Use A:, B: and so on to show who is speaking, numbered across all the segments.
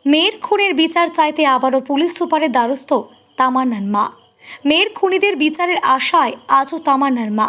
A: মেয়ের খুনের বিচার চাইতে আবারও পুলিশ সুপারের দ্বারস্থ তামান্নার মা। মেয়ের খুনিদের বিচারের আশায় আজও তামান্নার মা।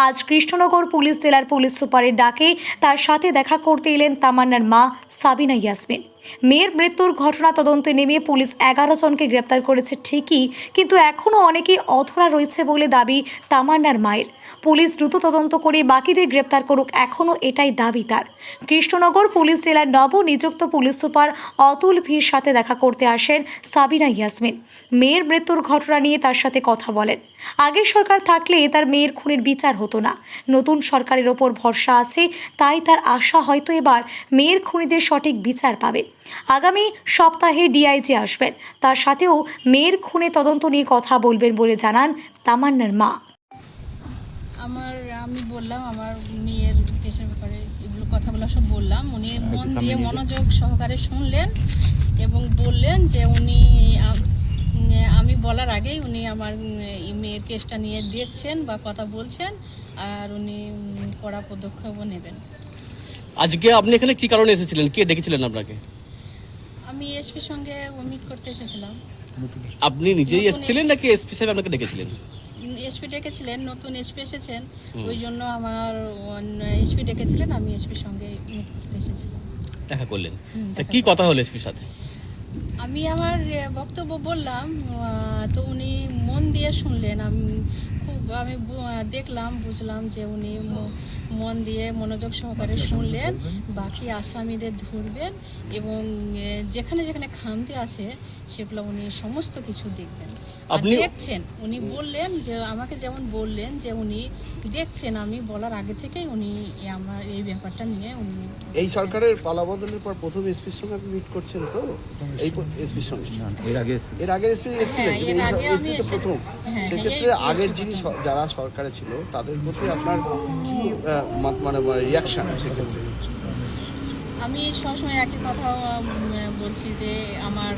A: আজ কৃষ্ণনগর পুলিশ জেলার পুলিশ সুপারের ডাকে তার সাথে দেখা করতে এলেন তামান্নার মা সাবিনা ইয়াসমিন। মেয়ের মৃত্যুর ঘটনা তদন্তে নেমে পুলিশ 11 জনকে গ্রেপ্তার করেছে ঠিকই, কিন্তু এখনও অনেকেই অধরা রয়েছে বলে দাবি তামান্নার মায়ের। পুলিশ দ্রুত তদন্ত করে বাকিদের গ্রেপ্তার করুক, এখনও এটাই দাবি তার। কৃষ্ণনগর পুলিশ জেলার নবনিযুক্ত পুলিশ সুপার অতুল ভির সাথে দেখা করতে আসেন সাবিনা ইয়াসমিন। মেয়ের মৃত্যুর ঘটনা নিয়ে তার সাথে কথা বলেন। আগের সরকার থাকলে তার মেয়ের খুনের বিচার হতো না, নতুন সরকারের ওপর ভরসা আছে, তাই তার আশা হয়তো এবার মেয়ের খুনিদের সঠিক বিচার পাবে। আগামী সপ্তাহে ডিআইজি আসবেন, তার সাথেও মেয়ের খুনে তদন্ত নিয়ে কথা বলবেন বলে জানান তামান্নার মা।
B: আমি বললাম আমার মেয়ের কেসের ব্যাপারে এগুলো কথাগুলো সব বললাম। উনি মন দিয়ে মনোযোগ সহকারে শুনলেন এবং বললেন যে উনি আমি বলার আগেই উনি আমার মেয়ের কেসটা নিয়ে দেখছেন বা কথা বলছেন, আর উনি কড়া পদক্ষেপও নেবেন।
C: আজকে আপনি এখানে কি কারণে এসেছিলেন? কে ডেকেছিলেন আপনাকে?
B: আমি এসপির সঙ্গে মিট করতে এসেছিলাম।
C: আপনি নিজেই এসেছিলেন নাকি এসপি সাহেব আপনাকে ডেকেছিলেন?
B: এসপি ডেকেছিলেন, নতুন এসপি এসেছেন, ওই জন্য আমার এসপি ডেকেছিলেন, আমি এসপির সঙ্গে মিট করতে এসেছিলাম।
C: দেখা করলেন? তা কি কথা হলো এসপির সাথে?
B: আমি আমার বক্তব্য বললাম, তো উনি মন দিয়ে শুনলেন। আমি দেখলাম, বুঝলাম যে উনি মন দিয়ে মনোযোগ সহকারে শুনলেন, বাকি আসামিদের ধরবেন এবং যেখানে যেখানে খামতি আছে সেগুলো উনি সমস্ত কিছু দেখবেন। আপনি দেখছেন, উনি বললেন যে আমাকে যেমন বললেন যে উনি দেখছেন, আমি বলার আগে থেকেই উনি আমার এই ব্যাপারটা নিয়ে উনি
D: এই সরকারের পালাবদলের পর প্রথম এসপির সঙ্গে আপনি মিট করছেন তো? এই এসপির সঙ্গে এর আগে এসপি এসেছিলেন, এই এসপি তো প্রথম। সেক্ষেত্রে আগের যিনি যারা সরকারে ছিল তাদের প্রতি আপনার কি মানে রিয়াকশন? সেক্ষেত্রে
B: আমি সবসময় একই কথা বলছি যে আমার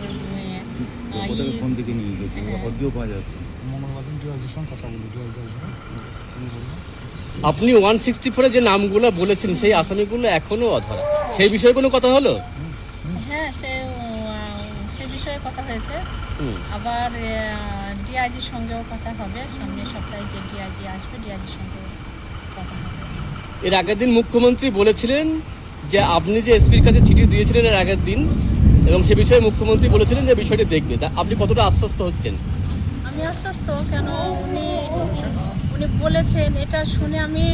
C: আপনি 164 যে নামগুলো বলেছেন সেই আসামিগুলো এখনো অধরা, সেই বিষয়ে কোনো কথা হলো?
B: হ্যাঁ, সে বিষয়ে কথা হয়েছে। আবার ডিআইজির সঙ্গেও কথা হবে, সামনের সপ্তাহে যে ডিআইজি আসবে ডিআইজির সঙ্গেও কথা হবে।
C: এর আগের দিন মুখ্যমন্ত্রী বলেছিলেন যে আপনি যে এসপির কাছে চিঠি দিয়েছিলেন এর আগের দিন, এবং সে বিষয়ে মুখ্যমন্ত্রী বলেছিলেন যে বিষয়টি দেখবে, তা আপনি কতটা আশ্বস্ত হচ্ছেন?
B: আমি আশ্বস্ত, কেন উনি বলেছেন, এটা শুনে আমি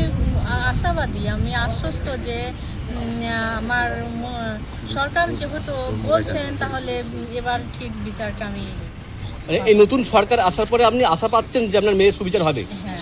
B: আশাবাদী, আমি আশ্বস্ত যে আমার সরকার যেহেতু বলছেন তাহলে এবার ঠিক বিচারটা আমি।
C: মানে এই নতুন সরকার আসার পরে আপনি আশা পাচ্ছেন যে আপনার মেয়ের সুবিচার হবে?
B: হ্যাঁ।